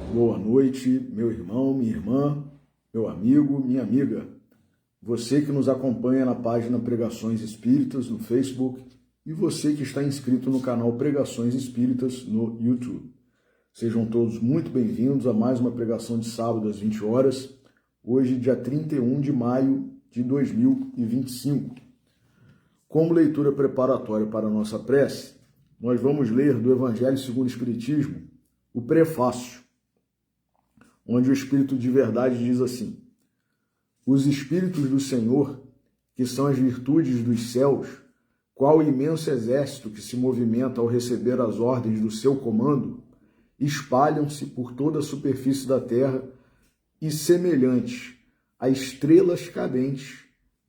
Boa noite, meu irmão, minha irmã, meu amigo, minha amiga. Você que nos acompanha na página Pregações Espíritas no Facebook e você que está inscrito no canal Pregações Espíritas no YouTube. Sejam todos muito bem-vindos a mais uma pregação de sábado às 20 horas, hoje dia 31 de maio de 2025. Como leitura preparatória para a nossa prece, nós vamos ler do Evangelho segundo o Espiritismo o prefácio, onde o Espírito de Verdade diz assim: os Espíritos do Senhor, que são as virtudes dos céus, qual imenso exército que se movimenta ao receber as ordens do seu comando, espalham-se por toda a superfície da terra e, semelhantes a estrelas cadentes,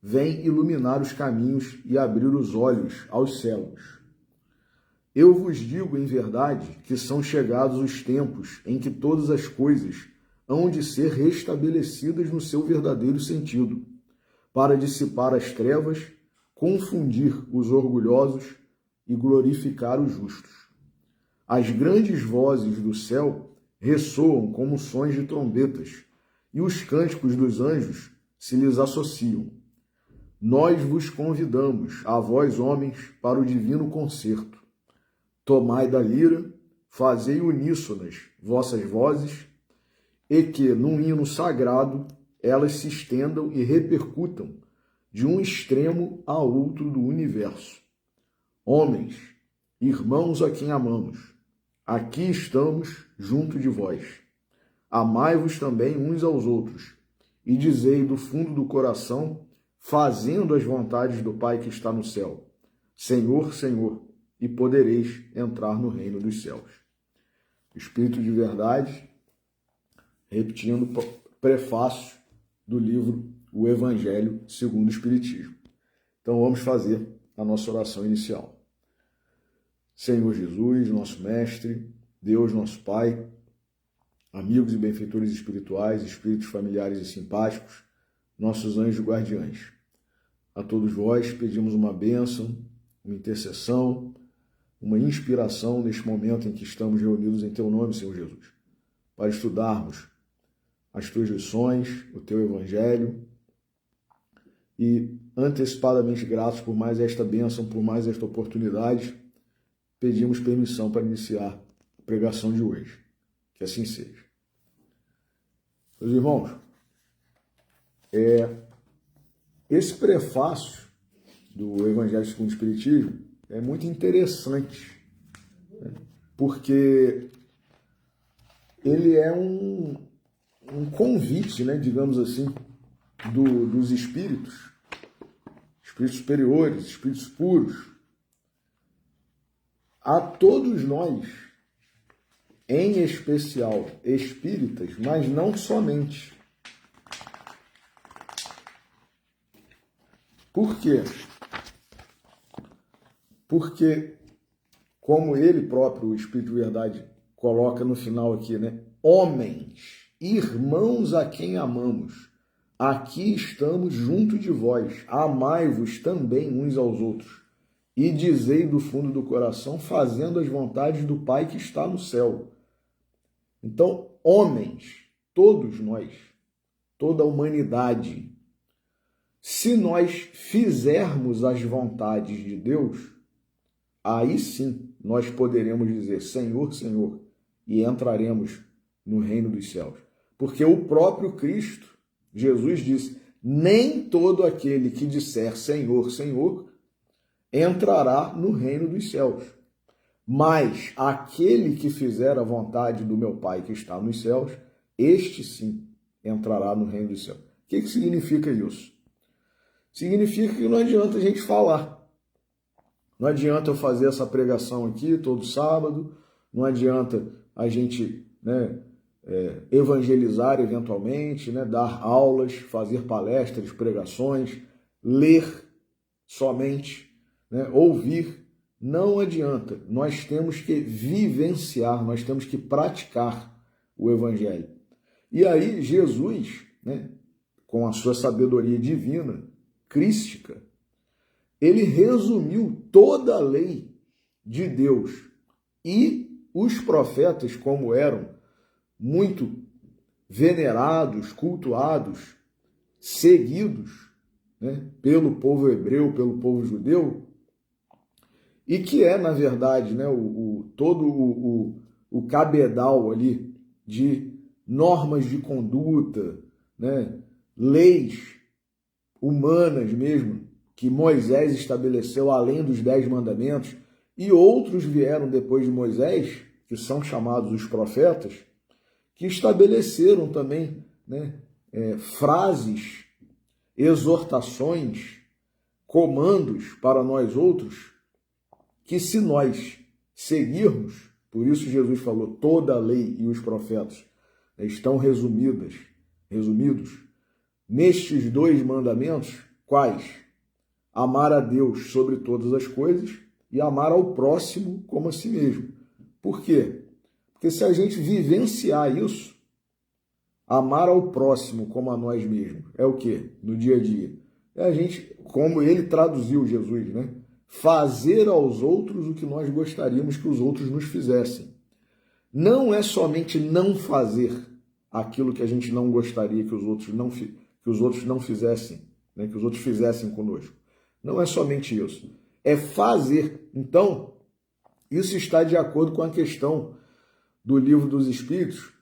vêm iluminar os caminhos e abrir os olhos aos cegos. Eu vos digo em verdade que são chegados os tempos em que todas as coisas hão de ser restabelecidas no seu verdadeiro sentido, para dissipar as trevas, confundir os orgulhosos e glorificar os justos. As grandes vozes do céu ressoam como sons de trombetas, e os cânticos dos anjos se lhes associam. Nós vos convidamos, a vós homens, para o divino concerto. Tomai da lira, fazei uníssonas vossas vozes, e que, num hino sagrado, elas se estendam e repercutam de um extremo a outro do universo. Homens, irmãos a quem amamos, aqui estamos junto de vós. Amai-vos também uns aos outros, e dizei do fundo do coração, fazendo as vontades do Pai que está no céu: Senhor, Senhor, e podereis entrar no reino dos céus. O Espírito de Verdade, repetindo o prefácio do livro O Evangelho segundo o Espiritismo. Então vamos fazer a nossa oração inicial. Senhor Jesus, nosso Mestre, Deus, nosso Pai, amigos e benfeitores espirituais, espíritos familiares e simpáticos, nossos anjos guardiães. A todos vós pedimos uma bênção, uma intercessão, uma inspiração neste momento em que estamos reunidos em Teu nome, Senhor Jesus, para estudarmos as Tuas lições, o Teu Evangelho, e antecipadamente gratos por mais esta bênção, por mais esta oportunidade, pedimos permissão para iniciar a pregação de hoje. Que assim seja. Meus irmãos, esse prefácio do Evangelho segundo o Espiritismo é muito interessante, né? Porque ele é um convite, né, digamos assim, dos espíritos superiores, espíritos puros, a todos nós, em especial espíritas, mas não somente. Por quê? Porque, como ele próprio, o Espírito de Verdade, coloca no final aqui, né? Homens, irmãos a quem amamos, aqui estamos junto de vós, amai-vos também uns aos outros, e dizei do fundo do coração, fazendo as vontades do Pai que está no céu. Então, homens, todos nós, toda a humanidade, se nós fizermos as vontades de Deus, aí sim nós poderemos dizer Senhor, Senhor, e entraremos no reino dos céus. Porque o próprio Cristo, Jesus disse, nem todo aquele que disser Senhor, Senhor, entrará no reino dos céus. Mas aquele que fizer a vontade do meu Pai que está nos céus, este sim entrará no reino dos céus. O que significa isso? Significa que não adianta a gente falar. Não adianta eu fazer essa pregação aqui todo sábado, não adianta a gente, evangelizar eventualmente, dar aulas, fazer palestras, pregações, ler somente, ouvir. Não adianta. Nós temos que vivenciar, nós temos que praticar o Evangelho. E aí Jesus, com a sua sabedoria divina, crística, ele resumiu toda a lei de Deus e os profetas, como eram muito venerados, cultuados, seguidos, né, pelo povo hebreu, pelo povo judeu, e que é, na verdade, né, todo o cabedal ali de normas de conduta, né, leis humanas mesmo, que Moisés estabeleceu além dos 10 mandamentos, e outros vieram depois de Moisés, que são chamados os profetas, que estabeleceram também, né, frases, exortações, comandos para nós outros, que se nós seguirmos, por isso Jesus falou, toda a lei e os profetas estão resumidos nestes 2 mandamentos, quais? Amar a Deus sobre todas as coisas e amar ao próximo como a si mesmo. Por quê? Porque se a gente vivenciar isso, amar ao próximo como a nós mesmos, é o quê? No dia a dia. É a gente, como ele traduziu Jesus, né? Fazer aos outros o que nós gostaríamos que os outros nos fizessem. Não é somente não fazer aquilo que a gente não gostaria que os outros não fizessem, né? Que os outros fizessem conosco. Não é somente isso. É fazer. Então, isso está de acordo com a questão do Livro dos Espíritos,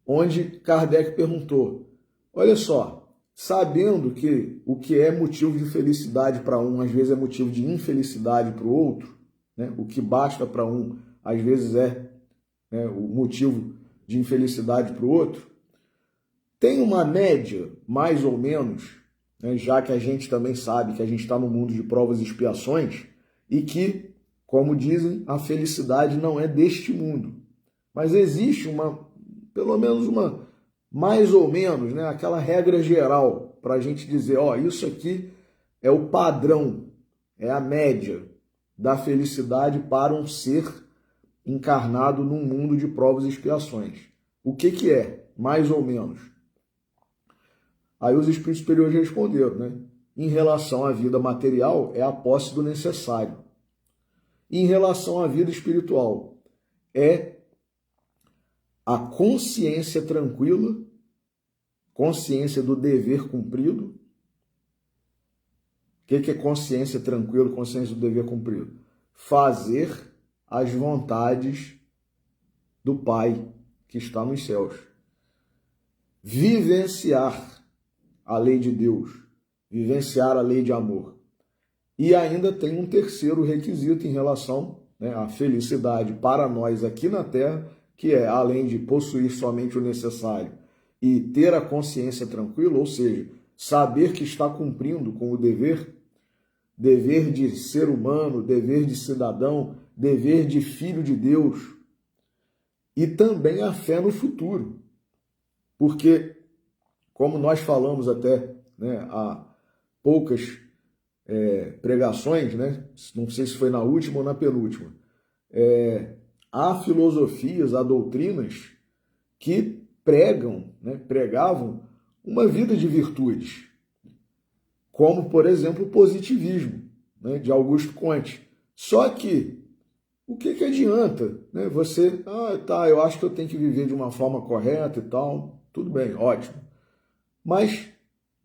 onde Kardec perguntou, olha só, sabendo que o que é motivo de felicidade para um, às vezes é motivo de infelicidade para o outro, né? O que basta para um, às vezes é, né, o motivo de infelicidade para o outro, tem uma média, mais ou menos, né, já que a gente também sabe que a gente está no mundo de provas e expiações, e que, como dizem, a felicidade não é deste mundo. Mas existe pelo menos mais ou menos, né, aquela regra geral para a gente dizer, ó, isso aqui é o padrão, é a média da felicidade para um ser encarnado num mundo de provas e expiações. O que é, mais ou menos? Aí os espíritos superiores responderam, né? Em relação à vida material, é a posse do necessário. Em relação à vida espiritual, é a consciência tranquila, consciência do dever cumprido. O que é consciência tranquila, consciência do dever cumprido? Fazer as vontades do Pai que está nos céus. Vivenciar a lei de Deus, vivenciar a lei de amor. E ainda tem um terceiro requisito em relação, né, à felicidade para nós aqui na Terra, que é, além de possuir somente o necessário e ter a consciência tranquila, ou seja, saber que está cumprindo com o dever de ser humano, dever de cidadão, dever de filho de Deus, e também a fé no futuro. Porque, como nós falamos até, né, há poucas pregações, né, não sei se foi na última ou na penúltima, há filosofias, há doutrinas que pregavam uma vida de virtudes, como, por exemplo, o positivismo, né, de Augusto Comte. Só que, o que adianta, né, você, eu acho que eu tenho que viver de uma forma correta e tal, tudo bem, ótimo. Mas,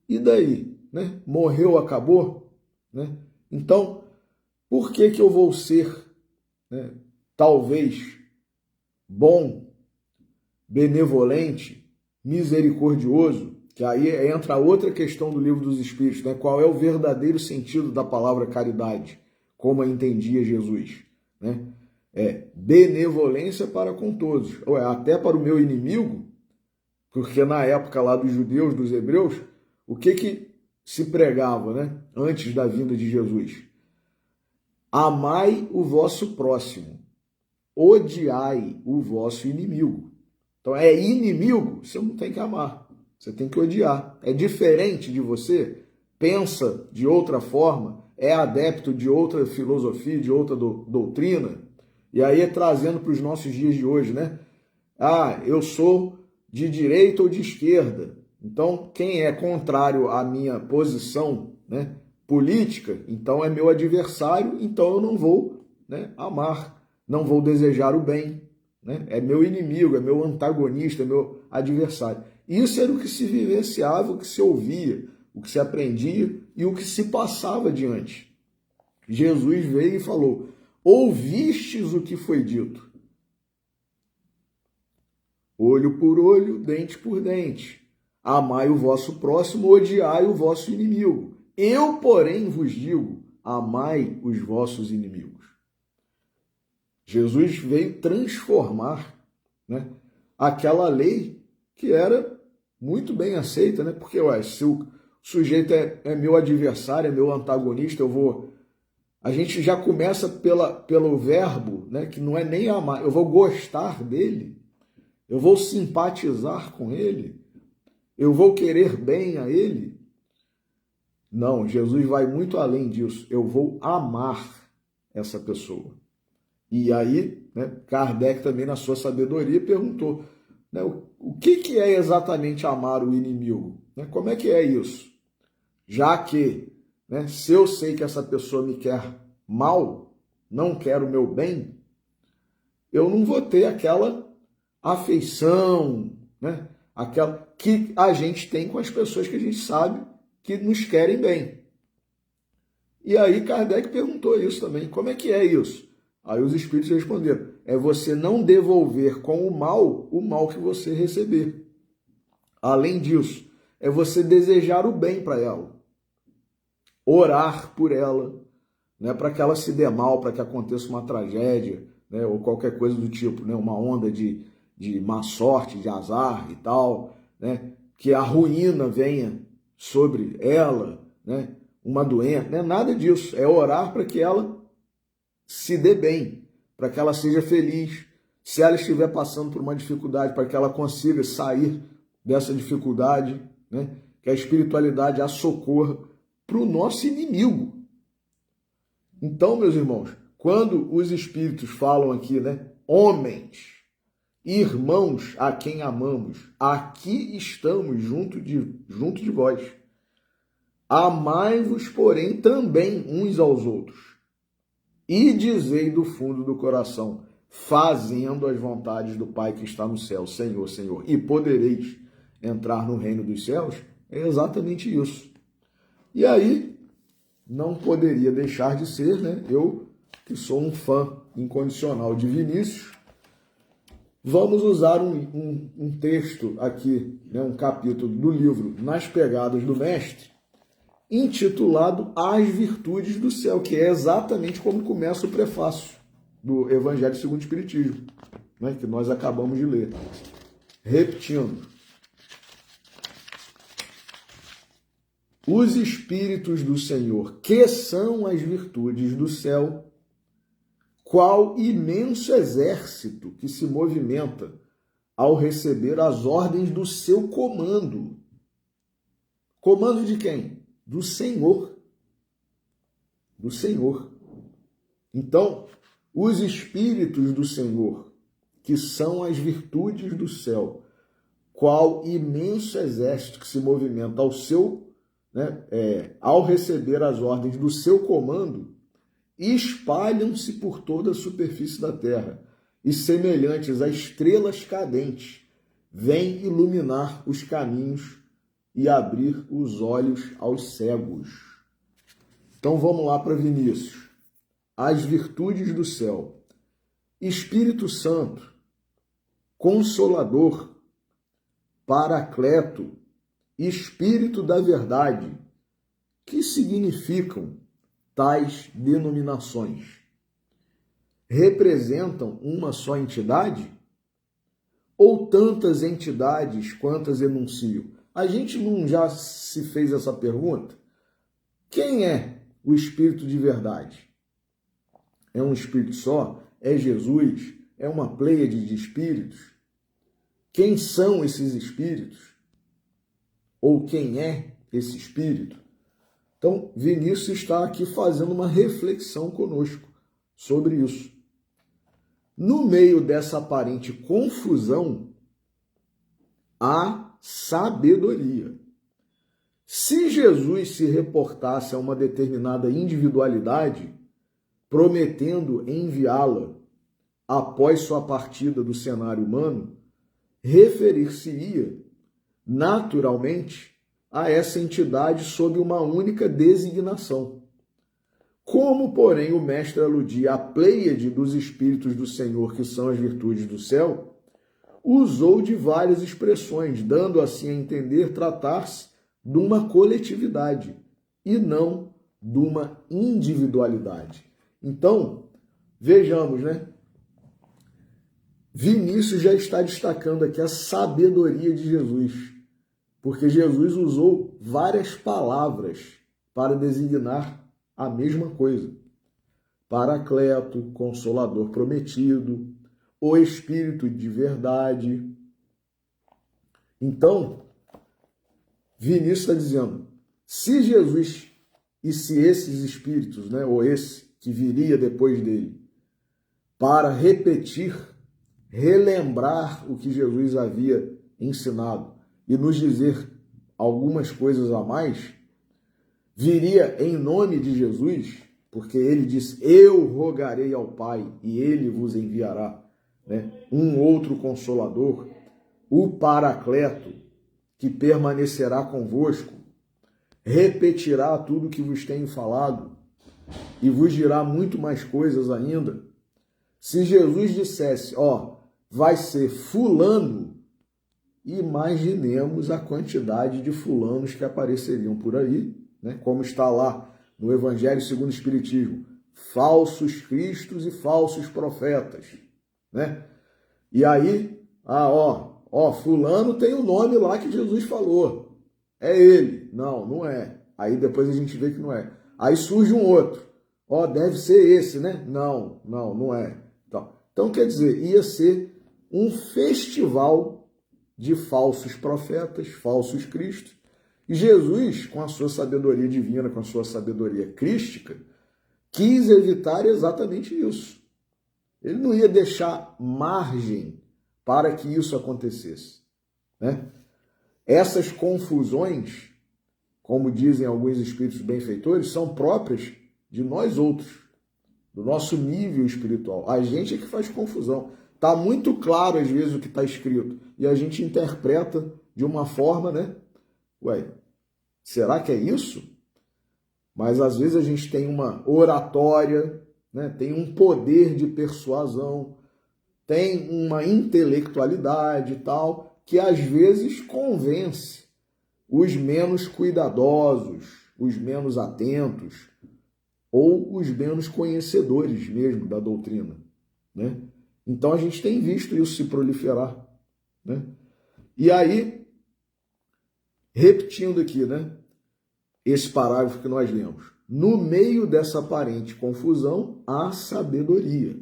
e daí? Né? Morreu, acabou? Né? Então, por que eu vou ser, né, talvez, bom, benevolente, misericordioso, que aí entra outra questão do Livro dos Espíritos, né? Qual é o verdadeiro sentido da palavra caridade, como a entendia Jesus, né? É benevolência para com todos, ou até para o meu inimigo, porque na época lá dos judeus, dos hebreus, o que se pregava, né, antes da vinda de Jesus? Amai o vosso próximo, odiai o vosso inimigo. Então é inimigo, você não tem que amar, você tem que odiar. É diferente de você, pensa de outra forma, é adepto de outra filosofia, de outra doutrina, e aí trazendo para os nossos dias de hoje, né? Eu sou de direita ou de esquerda. Então, quem é contrário à minha posição, né, política, então é meu adversário, então eu não vou, né, amar, não vou desejar o bem. né? É meu inimigo, é meu antagonista, é meu adversário. Isso era o que se vivenciava, o que se ouvia, o que se aprendia e o que se passava adiante. Jesus veio e falou: ouvistes o que foi dito? Olho por olho, dente por dente. Amai o vosso próximo, odiai o vosso inimigo. Eu, porém, vos digo, amai os vossos inimigos. Jesus veio transformar, né, aquela lei que era muito bem aceita, né? Porque se o sujeito é meu adversário, é meu antagonista, a gente já começa pelo verbo, né, que não é nem amar, eu vou gostar dele, eu vou simpatizar com ele, eu vou querer bem a ele. Não, Jesus vai muito além disso. Eu vou amar essa pessoa. E aí, né, Kardec também, na sua sabedoria, perguntou, né, o que é exatamente amar o inimigo? Né, como é que é isso? Já que, né, se eu sei que essa pessoa me quer mal, não quer o meu bem, eu não vou ter aquela afeição, né, aquela que a gente tem com as pessoas que a gente sabe que nos querem bem. E aí Kardec perguntou isso também, como é que é isso? Aí os espíritos responderam, é você não devolver com o mal que você receber. Além disso, é você desejar o bem para ela, orar por ela, né, para que ela se dê mal, para que aconteça uma tragédia, né, ou qualquer coisa do tipo, né, uma onda de má sorte, de azar e tal, né, que a ruína venha sobre ela, né, uma doença, né, nada disso. É orar para que ela se dê bem, para que ela seja feliz. Se ela estiver passando por uma dificuldade, para que ela consiga sair dessa dificuldade, né, que a espiritualidade a socorra para o nosso inimigo. Então, meus irmãos, quando os espíritos falam aqui, né, homens, irmãos a quem amamos, aqui estamos junto de vós. Amai-vos, porém, também uns aos outros. E dizei do fundo do coração, fazendo as vontades do Pai que está no céu, Senhor, Senhor, e podereis entrar no reino dos céus, é exatamente isso. E aí, não poderia deixar de ser, né? Eu, que sou um fã incondicional de Vinícius, vamos usar um texto aqui, né, um capítulo do livro Nas Pegadas do Mestre, intitulado As Virtudes do Céu, que é exatamente como começa o prefácio do Evangelho segundo o Espiritismo, né, que nós acabamos de ler. Repetindo. Os Espíritos do Senhor, que são as virtudes do céu, qual imenso exército que se movimenta ao receber as ordens do seu comando. Comando de quem? Do Senhor. Do Senhor. Então, os Espíritos do Senhor, que são as virtudes do céu, qual imenso exército que se movimenta ao seu, né, ao receber as ordens do seu comando, espalham-se por toda a superfície da terra e, semelhantes a estrelas cadentes, vêm iluminar os caminhos e abrir os olhos aos cegos. Então vamos lá para Vinícius. As virtudes do céu. Espírito Santo, Consolador, Paracleto, Espírito da Verdade. Que significam tais denominações? Representam uma só entidade? Ou tantas entidades quantas enunciam? A gente não já se fez essa pergunta? Quem é o Espírito de verdade? É um Espírito só? É Jesus? É uma pleiade de espíritos? Quem são esses espíritos? Ou quem é esse espírito? Então, Vinícius está aqui fazendo uma reflexão conosco sobre isso. No meio dessa aparente confusão, há sabedoria. Se Jesus se reportasse a uma determinada individualidade, prometendo enviá-la após sua partida do cenário humano, referir-se-ia naturalmente a essa entidade sob uma única designação. Como, porém, o mestre aludia à pleiade dos espíritos do Senhor, que são as virtudes do céu, usou de várias expressões, dando assim a entender tratar-se de uma coletividade e não de uma individualidade. Então, vejamos, né? Vinícius já está destacando aqui a sabedoria de Jesus, porque Jesus usou várias palavras para designar a mesma coisa. Paracleto, Consolador prometido, o Espírito de verdade. Então, Vinícius está dizendo, se Jesus e se esses espíritos, né, ou esse que viria depois dele, para repetir, relembrar o que Jesus havia ensinado e nos dizer algumas coisas a mais, viria em nome de Jesus, porque ele disse, eu rogarei ao Pai e ele vos enviará, né, um outro Consolador, o Paracleto, que permanecerá convosco, repetirá tudo o que vos tenho falado e vos dirá muito mais coisas ainda. Se Jesus dissesse, vai ser fulano, imaginemos a quantidade de fulanos que apareceriam por aí, né? Como está lá no Evangelho segundo o Espiritismo, falsos cristos e falsos profetas, né? E aí, fulano tem o nome lá que Jesus falou, é ele. Não, não é. Aí depois a gente vê que não é. Aí surge um outro, deve ser esse, né? Não é. Então quer dizer, ia ser um festival de falsos profetas, falsos cristos. E Jesus, com a sua sabedoria divina, com a sua sabedoria crística, quis evitar exatamente isso. Ele não ia deixar margem para que isso acontecesse, né? Essas confusões, como dizem alguns espíritos benfeitores, são próprias de nós outros, do nosso nível espiritual. A gente é que faz confusão. Está muito claro, às vezes, o que está escrito, e a gente interpreta de uma forma, né? Será que é isso? Mas, às vezes, a gente tem uma oratória, né? Tem um poder de persuasão, tem uma intelectualidade e tal, que, às vezes, convence os menos cuidadosos, os menos atentos, ou os menos conhecedores mesmo da doutrina, né? Então a gente tem visto isso se proliferar, né? E aí, repetindo aqui, né, esse parágrafo que nós lemos, no meio dessa aparente confusão, há sabedoria.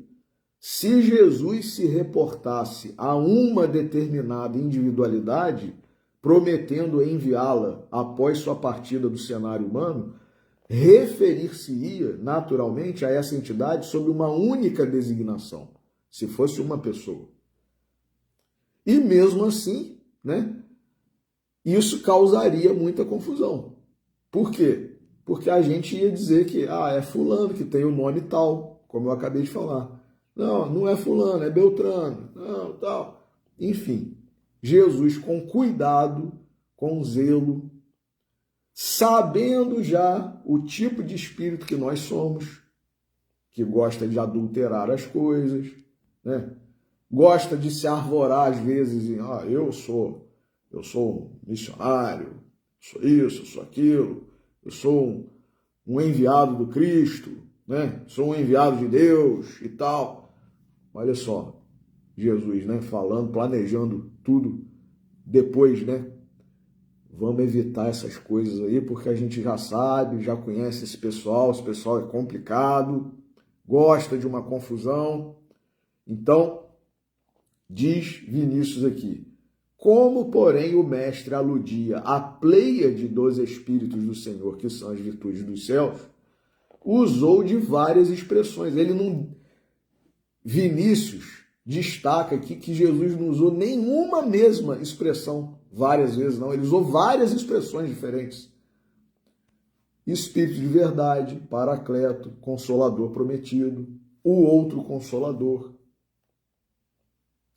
Se Jesus se reportasse a uma determinada individualidade, prometendo enviá-la após sua partida do cenário humano, referir-se-ia naturalmente a essa entidade sob uma única designação, se fosse uma pessoa. E mesmo assim, né, isso causaria muita confusão. Por quê? Porque a gente ia dizer que é fulano que tem o nome tal, como eu acabei de falar. Não, não é fulano, é Beltrano, não, tal. Enfim, Jesus, com cuidado, com zelo, sabendo já o tipo de espírito que nós somos, que gosta de adulterar as coisas, né? Gosta de se arvorar às vezes em, eu sou um missionário, sou isso, sou aquilo, eu sou um enviado do Cristo, né? Sou um enviado de Deus e tal. Olha só, Jesus, né? Falando, planejando tudo depois, né? Vamos evitar essas coisas aí, porque a gente já sabe, já conhece esse pessoal é complicado, gosta de uma confusão. Então, diz Vinícius aqui, como, porém, o mestre aludia à pleiade dos espíritos do Senhor, que são as virtudes dos céus, usou de várias expressões. Vinícius destaca aqui que Jesus não usou nenhuma mesma expressão várias vezes, não. Ele usou várias expressões diferentes. Espírito de verdade, Paracleto, Consolador prometido, o outro Consolador,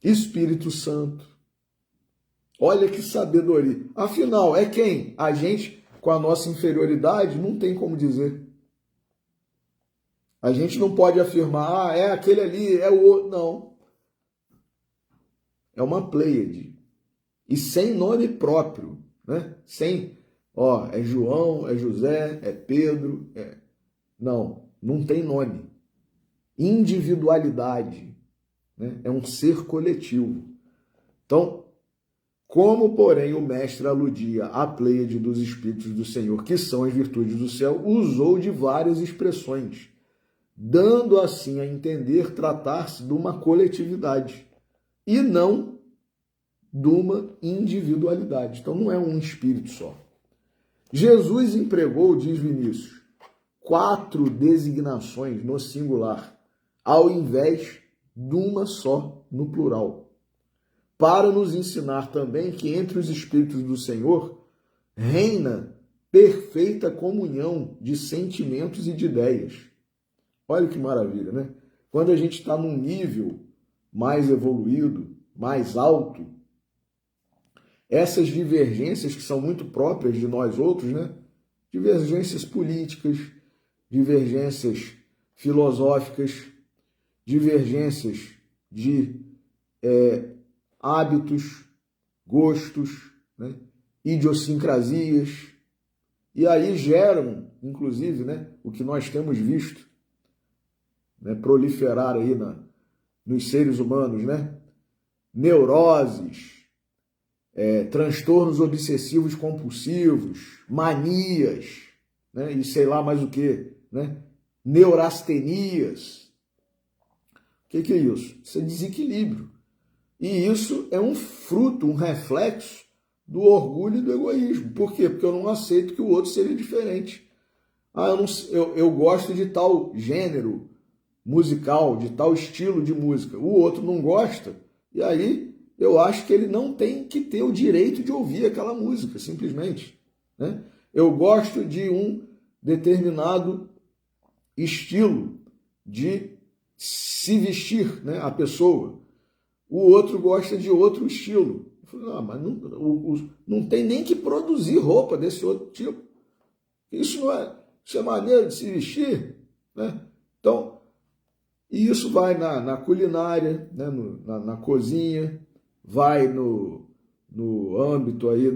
Espírito Santo. Olha que sabedoria. Afinal, é quem? A gente, com a nossa inferioridade, não tem como dizer. A gente não pode afirmar, é aquele ali, é o outro. Não. É uma pleiade. E sem nome próprio, né? Sem, é João, é José, é Pedro. Não tem nome. Individualidade, né? É um ser coletivo. Então, como, porém, o mestre aludia à pleiade dos Espíritos do Senhor, que são as virtudes do céu, usou de várias expressões, dando assim a entender tratar-se de uma coletividade e não de uma individualidade. Então não é um espírito só. Jesus empregou, diz Vinícius, 4 designações no singular, ao invés de uma só no plural, para nos ensinar também que entre os Espíritos do Senhor reina perfeita comunhão de sentimentos e de ideias. Olha que maravilha, né? Quando a gente está num nível mais evoluído, mais alto, essas divergências que são muito próprias de nós outros, né? Divergências políticas, divergências filosóficas, divergências de hábitos, gostos, né? Idiosincrasias, e aí geram, inclusive, né, o que nós temos visto, né, proliferar aí nos seres humanos, né? Neuroses, transtornos obsessivos compulsivos, manias, né? E sei lá mais o que, né? Neurastenias. O que é isso? Isso é desequilíbrio. E isso é um fruto, um reflexo do orgulho e do egoísmo. Por quê? Porque eu não aceito que o outro seja diferente. Eu gosto de tal gênero musical, de tal estilo de música. O outro não gosta, e aí eu acho que ele não tem que ter o direito de ouvir aquela música, simplesmente, né? Eu gosto de um determinado estilo de se vestir, né, a pessoa. O outro gosta de outro estilo. Eu falei, mas não tem nem que produzir roupa desse outro tipo. Isso é maneiro de se vestir, né? Então, e isso vai na culinária, né, na cozinha, vai no âmbito aí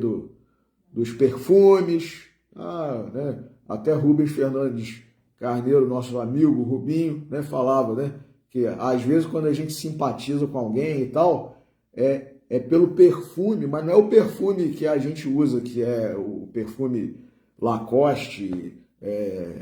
dos perfumes, né? Até Rubens Fernandes Carneiro, nosso amigo Rubinho, né, falava, né, que às vezes quando a gente simpatiza com alguém e tal, é pelo perfume, mas não é o perfume que a gente usa, que é o perfume Lacoste,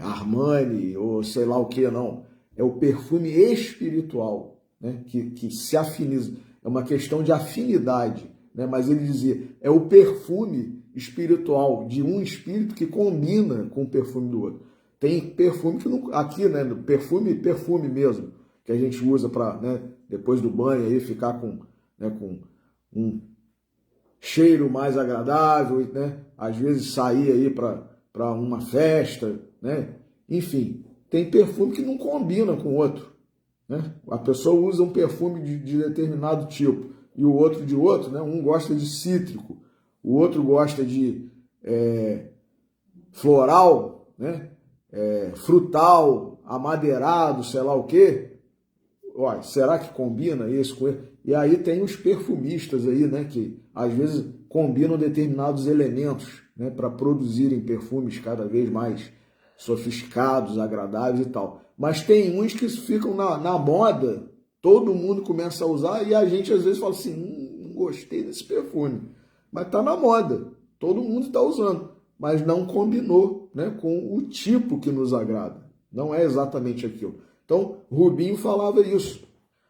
Armani ou sei lá o que, não. É o perfume espiritual, né, que se afiniza. É uma questão de afinidade, né, mas ele dizia, é o perfume espiritual de um espírito que combina com o perfume do outro. Tem perfume que não, aqui, né, perfume mesmo, que a gente usa para, né, depois do banho aí ficar com um cheiro mais agradável, né, às vezes sair aí para uma festa, né, enfim, tem perfume que não combina com o outro, né? A pessoa usa um perfume de determinado tipo e o outro de outro, né? Um gosta de cítrico, o outro gosta de floral, né? Frutal, amadeirado, sei lá o quê. Olha, será que combina isso com ele? E aí tem os perfumistas aí, né? Que às vezes combinam determinados elementos, né? Para produzirem perfumes cada vez mais sofisticados, agradáveis e tal. Mas tem uns que ficam na moda, todo mundo começa a usar e a gente às vezes fala assim, não gostei desse perfume. Mas está na moda, todo mundo está usando, mas não combinou, né, com o tipo que nos agrada. Não é exatamente aquilo. Então, Rubinho falava isso.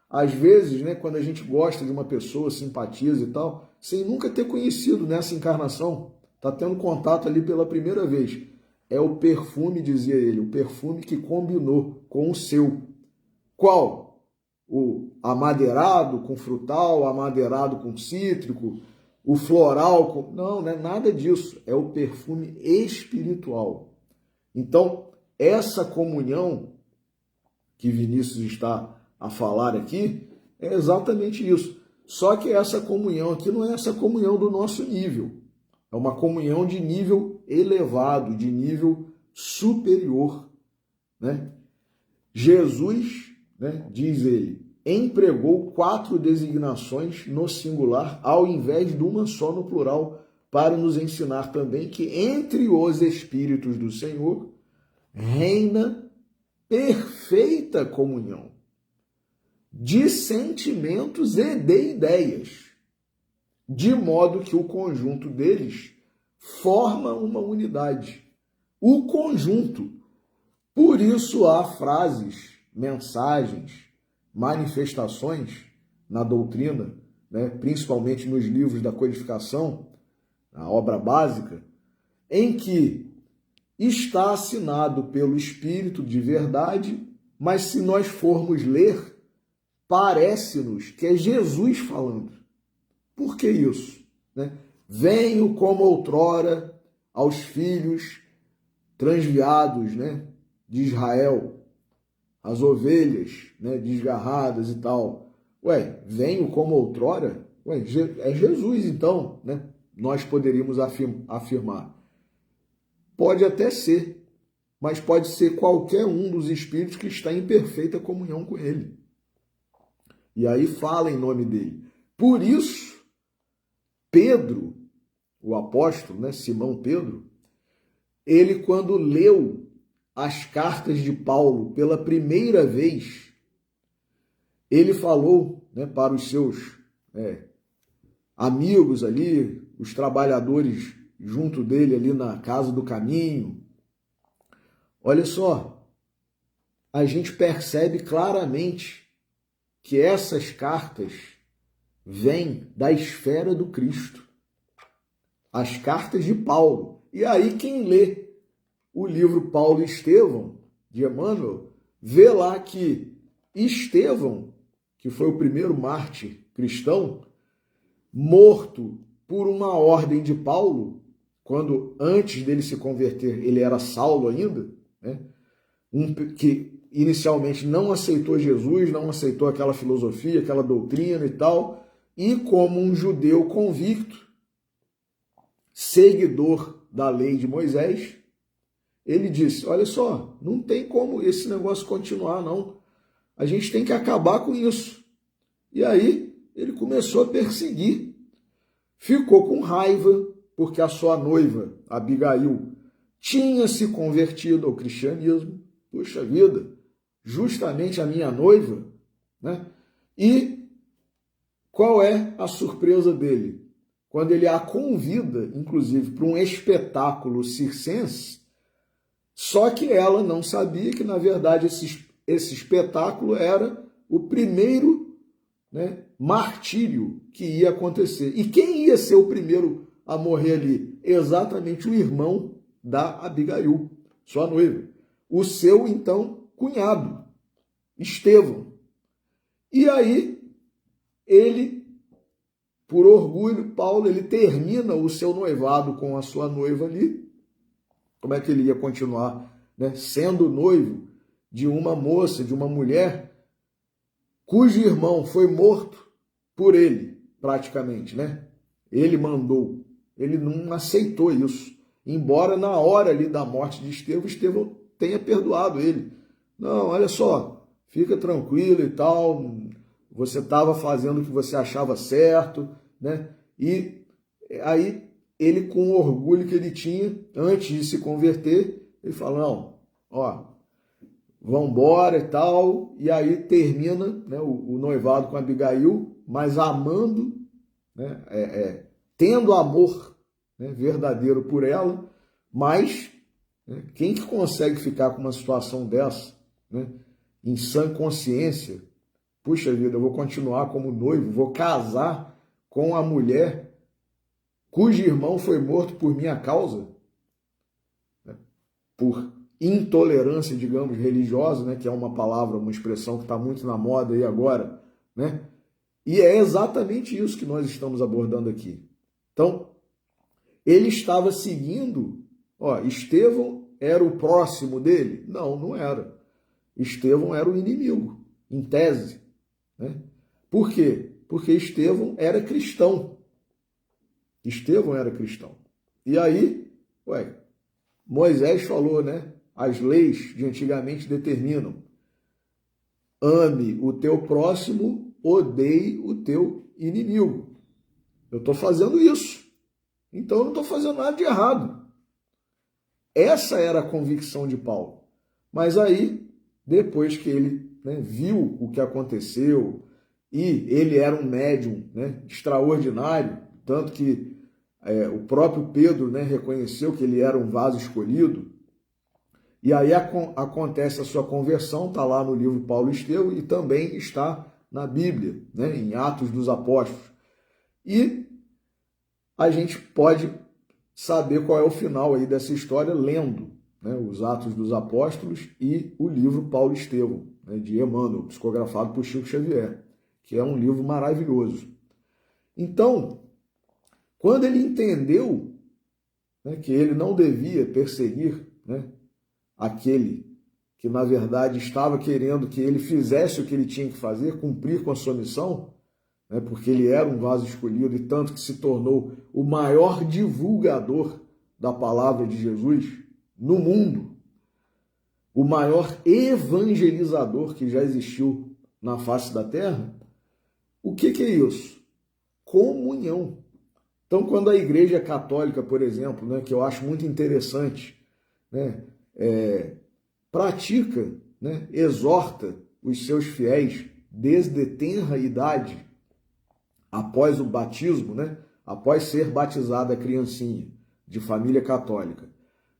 Às vezes, né, quando a gente gosta de uma pessoa, simpatiza e tal, sem nunca ter conhecido nessa encarnação, está tendo contato ali pela primeira vez. É o perfume, dizia ele, o perfume que combinou com o seu. Qual? O amadeirado com frutal, amadeirado com cítrico, o floral com... Não é nada disso. É o perfume espiritual. Então, essa comunhão que Vinícius está a falar aqui é exatamente isso. Só que essa comunhão aqui não é essa comunhão do nosso nível. É uma comunhão de nível elevado, de nível superior, né? Jesus, né, diz ele, empregou 4 designações no singular ao invés de uma só no plural, para nos ensinar também que entre os Espíritos do Senhor reina perfeita comunhão de sentimentos e de ideias, de modo que o conjunto deles forma uma unidade. O conjunto. Por isso há frases, mensagens, manifestações na doutrina, né, principalmente nos livros da codificação, a obra básica, em que está assinado pelo Espírito de verdade, mas se nós formos ler, parece-nos que é Jesus falando. Por que isso? Né? Venho como outrora aos filhos transviados, né, de Israel, as ovelhas, né, desgarradas e tal. Ué, venho como outrora? Ué, é Jesus então, né? Nós poderíamos afirmar. Pode até ser, mas pode ser qualquer um dos espíritos que está em perfeita comunhão com ele. E aí fala em nome dele. Por isso, Pedro, o apóstolo, né, Simão Pedro, ele quando leu as cartas de Paulo pela primeira vez, ele falou, né, para os seus amigos ali, os trabalhadores junto dele ali na casa do caminho. Olha só, a gente percebe claramente que essas cartas vêm da esfera do Cristo. As cartas de Paulo. E aí quem lê o livro Paulo e Estevão, de Emmanuel, vê lá que Estevão, que foi o primeiro mártir cristão, morto por uma ordem de Paulo, quando antes dele se converter ele era Saulo ainda, né? Que inicialmente não aceitou Jesus, não aceitou aquela filosofia, aquela doutrina e tal, e como um judeu convicto, seguidor da lei de Moisés, ele disse, olha só, não tem como esse negócio continuar, não. A gente tem que acabar com isso. E aí ele começou a perseguir. Ficou com raiva, porque a sua noiva, Abigail, tinha se convertido ao cristianismo. Puxa vida, justamente a minha noiva, né? E qual é a surpresa dele? Quando ele a convida, inclusive, para um espetáculo circense, só que ela não sabia que, na verdade, esse espetáculo era o primeiro, né, martírio que ia acontecer. E quem ia ser o primeiro a morrer ali? Exatamente o irmão da Abigail, sua noiva. O seu, então, cunhado, Estevão. E aí, ele, por orgulho, Paulo, ele termina o seu noivado com a sua noiva ali. Como é que ele ia continuar, né, sendo noivo de uma moça, de uma mulher, cujo irmão foi morto por ele, praticamente, né? Ele mandou, ele não aceitou isso. Embora na hora ali da morte de Estevão, Estevão tenha perdoado ele. Não, olha só, fica tranquilo e tal, você estava fazendo o que você achava certo, né? E aí ele, com o orgulho que ele tinha antes de se converter, ele fala, não, ó, vão embora e tal, e aí termina, né, o noivado com Abigail, mas amando, né, tendo amor, né, verdadeiro por ela, mas, né, quem que consegue ficar com uma situação dessa, né, em sã consciência? Puxa vida, eu vou continuar como noivo, vou casar com a mulher cujo irmão foi morto por minha causa, né, por intolerância, digamos, religiosa, né, que é uma palavra, uma expressão que está muito na moda aí agora, né? E é exatamente isso que nós estamos abordando aqui. Então, ele estava seguindo, ó, Estevão era o próximo dele? Não, não era. Estevão era o inimigo, em tese, né? Por quê? Porque Estevão era cristão. Estevão era cristão. E aí, Moisés falou, né? As leis de antigamente determinam: ame o teu próximo, odeie o teu inimigo. Eu estou fazendo isso. Então eu não estou fazendo nada de errado. Essa era a convicção de Paulo. Mas aí, depois que ele, né, viu o que aconteceu, e ele era um médium, né, extraordinário, tanto que o próprio Pedro, né, reconheceu que ele era um vaso escolhido, e aí acontece a sua conversão, está lá no livro Paulo e Estevão, e também está na Bíblia, né, em Atos dos Apóstolos. E a gente pode saber qual é o final aí dessa história lendo, né, os Atos dos Apóstolos e o livro Paulo e Estevão, né, de Emmanuel, psicografado por Chico Xavier, que é um livro maravilhoso. Então, quando ele entendeu, né, que ele não devia perseguir, né, aquele que, na verdade, estava querendo que ele fizesse o que ele tinha que fazer, cumprir com a sua missão, né, porque ele era um vaso escolhido e tanto que se tornou o maior divulgador da palavra de Jesus no mundo, o maior evangelizador que já existiu na face da terra. O que é isso? Comunhão. Então, quando a Igreja Católica, por exemplo, né, que eu acho muito interessante, né, pratica, né, exorta os seus fiéis desde tenra idade, após o batismo, né, após ser batizada a criancinha de família católica,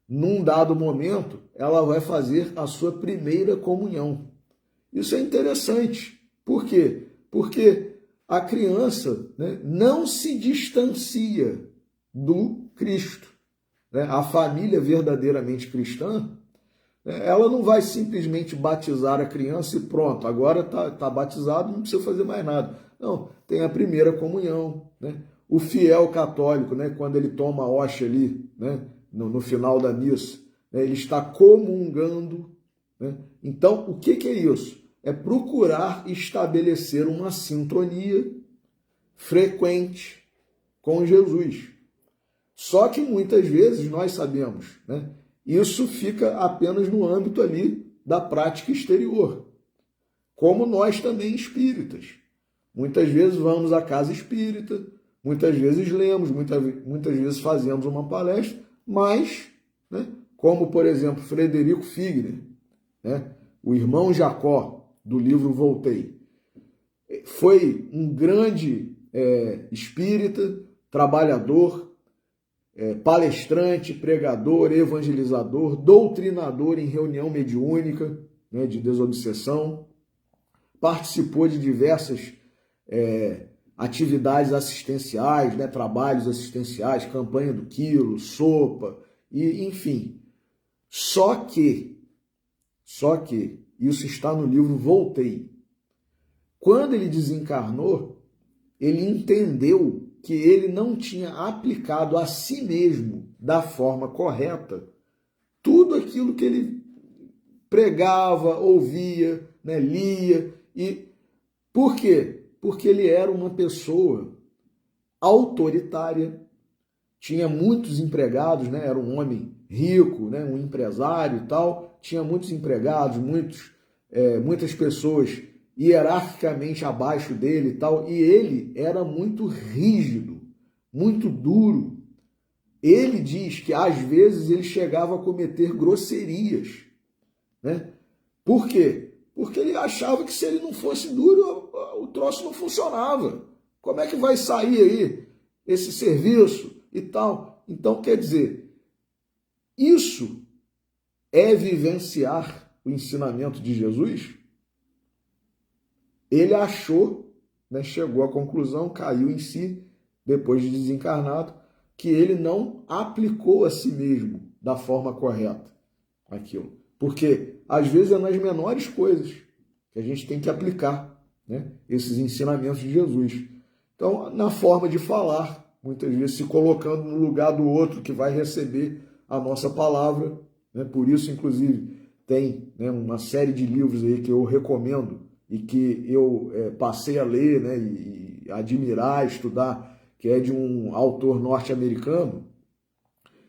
num dado momento, ela vai fazer a sua primeira comunhão. Isso é interessante. Por quê? Porque a criança, né, não se distancia do Cristo. Né? A família verdadeiramente cristã, né, ela não vai simplesmente batizar a criança e pronto, agora está batizado, não precisa fazer mais nada. Não, tem a primeira comunhão. Né? O fiel católico, né, quando ele toma a hóstia ali, né, no final da missa, né, ele está comungando. Né? Então, o que é isso? É procurar estabelecer uma sintonia frequente com Jesus. Só que muitas vezes nós sabemos, né, isso fica apenas no âmbito ali da prática exterior. Como nós também espíritas. Muitas vezes vamos à casa espírita, muitas vezes lemos, muitas vezes fazemos uma palestra, mas, né, como por exemplo Frederico Figner, né, o irmão Jacó, do livro Voltei, foi um grande espírita, trabalhador, palestrante, pregador, evangelizador, doutrinador em reunião mediúnica, né, de desobsessão, participou de diversas atividades assistenciais, né, trabalhos assistenciais, campanha do quilo, sopa, e enfim. Só que isso está no livro Voltei. Quando ele desencarnou, ele entendeu que ele não tinha aplicado a si mesmo, da forma correta, tudo aquilo que ele pregava, ouvia, né, lia. E por quê? Porque ele era uma pessoa autoritária, tinha muitos empregados, né, era um homem rico, né, um empresário e tal, tinha muitos empregados, muitas pessoas hierarquicamente abaixo dele e tal, e ele era muito rígido, muito duro. Ele diz que às vezes ele chegava a cometer grosserias, né? Por quê? Porque ele achava que se ele não fosse duro, o troço não funcionava. Como é que vai sair aí esse serviço e tal? Então, quer dizer, isso é vivenciar o ensinamento de Jesus? Ele achou, né, chegou à conclusão, caiu em si, depois de desencarnado, que ele não aplicou a si mesmo da forma correta aquilo. Porque, às vezes, é nas menores coisas que a gente tem que aplicar, né, esses ensinamentos de Jesus. Então, na forma de falar, muitas vezes se colocando no lugar do outro que vai receber a nossa palavra, né? Por isso, inclusive, tem, né, uma série de livros aí que eu recomendo e que eu passei a ler, né, e admirar, estudar, que é de um autor norte-americano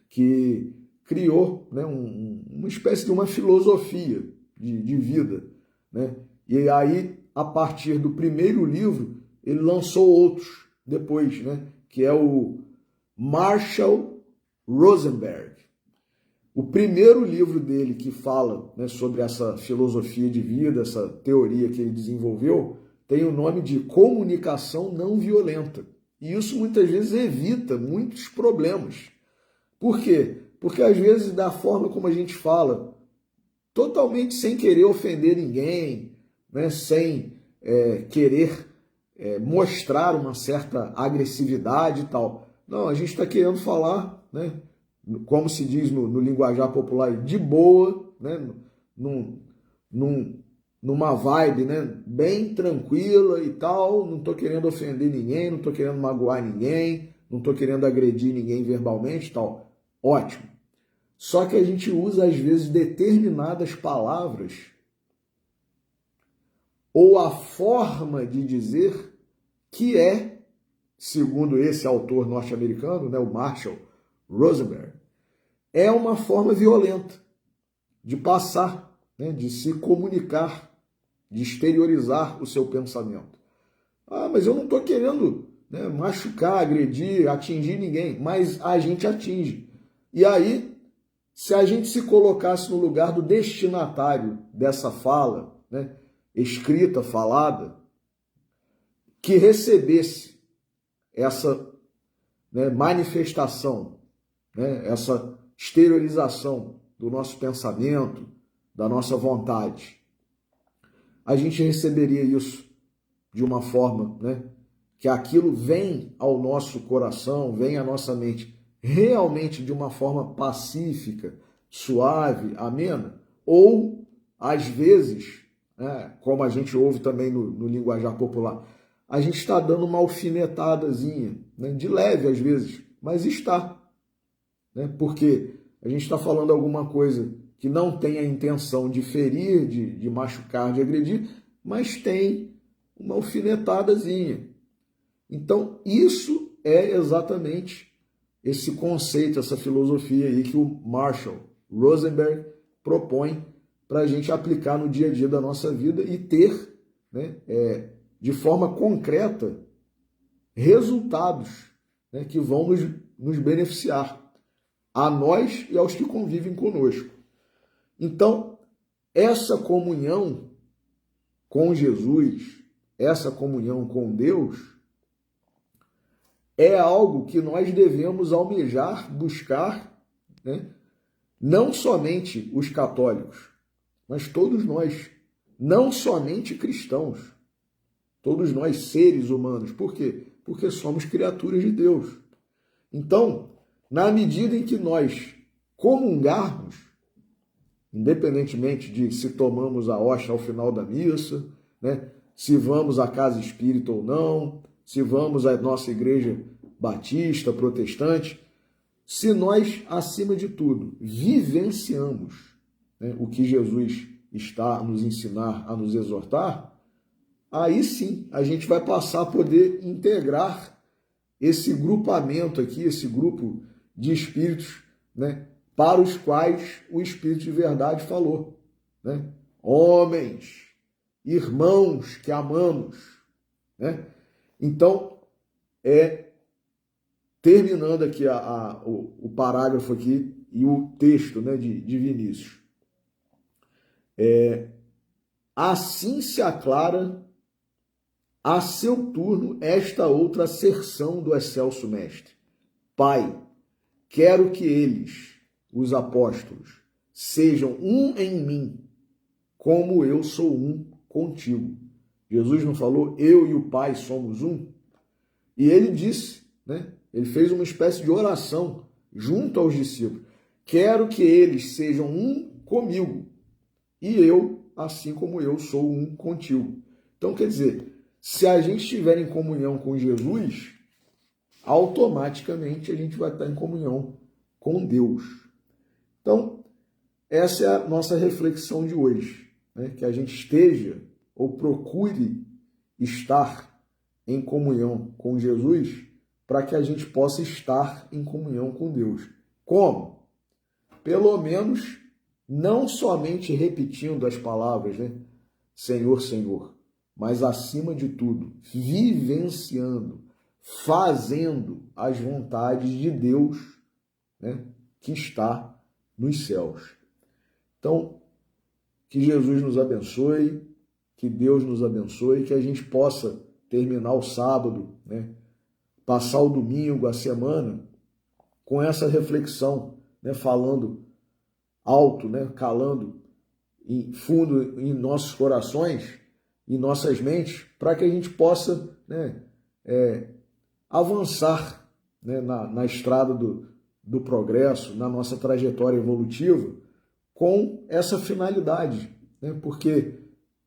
que criou, né, uma espécie de uma filosofia de vida, né? E aí, a partir do primeiro livro, ele lançou outros depois, né? Que é o Marshall Rosenberg. O primeiro livro dele que fala, né, sobre essa filosofia de vida, essa teoria que ele desenvolveu, tem o nome de Comunicação Não Violenta. E isso muitas vezes evita muitos problemas. Por quê? Porque às vezes, da forma como a gente fala, totalmente sem querer ofender ninguém, né, sem querer mostrar uma certa agressividade e tal. Não, a gente está querendo falar, né, como se diz no linguajar popular, de boa, né, numa vibe, né, bem tranquila e tal. Não estou querendo ofender ninguém, não estou querendo magoar ninguém, não estou querendo agredir ninguém verbalmente e tal. Ótimo. Só que a gente usa, às vezes, determinadas palavras ou a forma de dizer que é, segundo esse autor norte-americano, né, o Marshall Rosenberg, é uma forma violenta de passar, né, de se comunicar, de exteriorizar o seu pensamento. Ah, mas eu não estou querendo, né, machucar, agredir, atingir ninguém, mas a gente atinge. E aí, se a gente se colocasse no lugar do destinatário dessa fala, né, escrita, falada, que recebesse essa, né, manifestação, né, essa exteriorização do nosso pensamento, da nossa vontade, a gente receberia isso de uma forma, né, que aquilo vem ao nosso coração, vem à nossa mente, realmente de uma forma pacífica, suave, amena, ou, às vezes, né, como a gente ouve também no linguajar popular, a gente está dando uma alfinetadazinha, né, de leve às vezes, mas está, né, porque a gente está falando alguma coisa que não tem a intenção de ferir, de machucar, de agredir, mas tem uma alfinetadazinha. Então, isso é exatamente esse conceito, essa filosofia aí que o Marshall Rosenberg propõe para a gente aplicar no dia a dia da nossa vida e ter, né, de forma concreta, resultados, né, que vão nos beneficiar, a nós e aos que convivem conosco. Então, essa comunhão com Jesus, essa comunhão com Deus, é algo que nós devemos almejar, buscar, né? Não somente os católicos, mas todos nós, não somente cristãos, todos nós seres humanos. Por quê? Porque somos criaturas de Deus. Então, na medida em que nós comungarmos, independentemente de se tomamos a hóstia ao final da missa, né, se vamos à casa espírita ou não, se vamos à nossa igreja batista, protestante, se nós, acima de tudo, vivenciamos, né, o que Jesus está a nos ensinar, a nos exortar, aí sim a gente vai passar a poder integrar esse grupamento aqui, esse grupo de espíritos, né, para os quais o Espírito de verdade falou, né? Homens, irmãos que amamos, né? Então, terminando aqui o parágrafo aqui e o texto, né, de Vinícius. Assim se aclara a seu turno esta outra asserção do excelso mestre. Pai, quero que eles, os apóstolos, sejam um em mim, como eu sou um contigo. Jesus não falou, eu e o Pai somos um? E ele disse, né? Ele fez uma espécie de oração junto aos discípulos. Quero que eles sejam um comigo, e eu, assim como eu, sou um contigo. Então, quer dizer, se a gente estiver em comunhão com Jesus, automaticamente a gente vai estar em comunhão com Deus. Então, essa é a nossa reflexão de hoje, né? Que a gente esteja ou procure estar em comunhão com Jesus para que a gente possa estar em comunhão com Deus. Como? Pelo menos não somente repetindo as palavras, né? Senhor, Senhor, mas acima de tudo, vivenciando, fazendo as vontades de Deus, né, que está nos céus. Então, que Jesus nos abençoe, que Deus nos abençoe, que a gente possa terminar o sábado, né, passar o domingo, a semana, com essa reflexão, né, falando alto, né, calando em fundo em nossos corações, em nossas mentes, para que a gente possa, né, avançar, né, na estrada do progresso, na nossa trajetória evolutiva, com essa finalidade, né, porque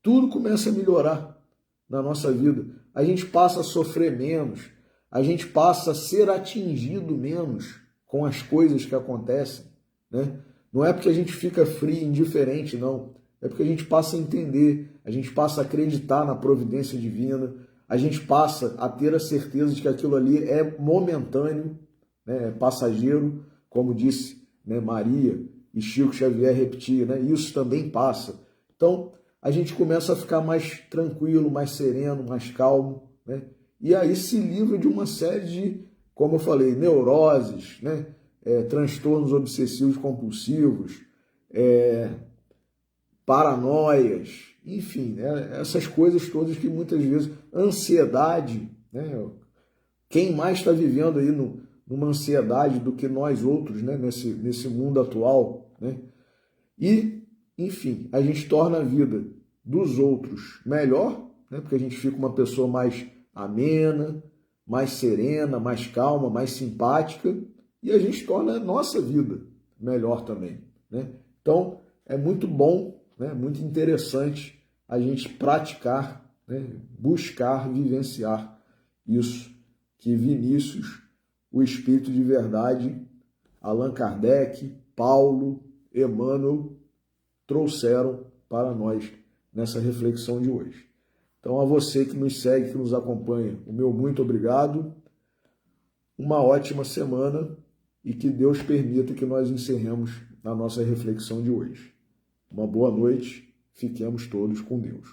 tudo começa a melhorar na nossa vida. A gente passa a sofrer menos, a gente passa a ser atingido menos com as coisas que acontecem, né? Não é porque a gente fica frio, indiferente, não. É porque a gente passa a entender, a gente passa a acreditar na providência divina, a gente passa a ter a certeza de que aquilo ali é momentâneo, né, é passageiro, como disse, né, Maria e Chico Xavier repetia, né, isso também passa. Então, a gente começa a ficar mais tranquilo, mais sereno, mais calmo, né, e aí se livra de uma série de, como eu falei, neuroses, né, transtornos obsessivos compulsivos, paranoias, enfim, né, essas coisas todas que muitas vezes, ansiedade, né, quem mais está vivendo aí numa ansiedade do que nós outros, né, nesse mundo atual, né? E, enfim, a gente torna a vida dos outros melhor, né, porque a gente fica uma pessoa mais amena, mais serena, mais calma, mais simpática, e a gente torna a nossa vida melhor também, né? Então, é muito bom, né, muito interessante a gente praticar, né, buscar vivenciar isso que Vinícius, o Espírito de Verdade, Allan Kardec, Paulo, Emmanuel trouxeram para nós nessa reflexão de hoje. Então, a você que nos segue, que nos acompanha, o meu muito obrigado, uma ótima semana e que Deus permita que nós encerremos a nossa reflexão de hoje. Uma boa noite, fiquemos todos com Deus.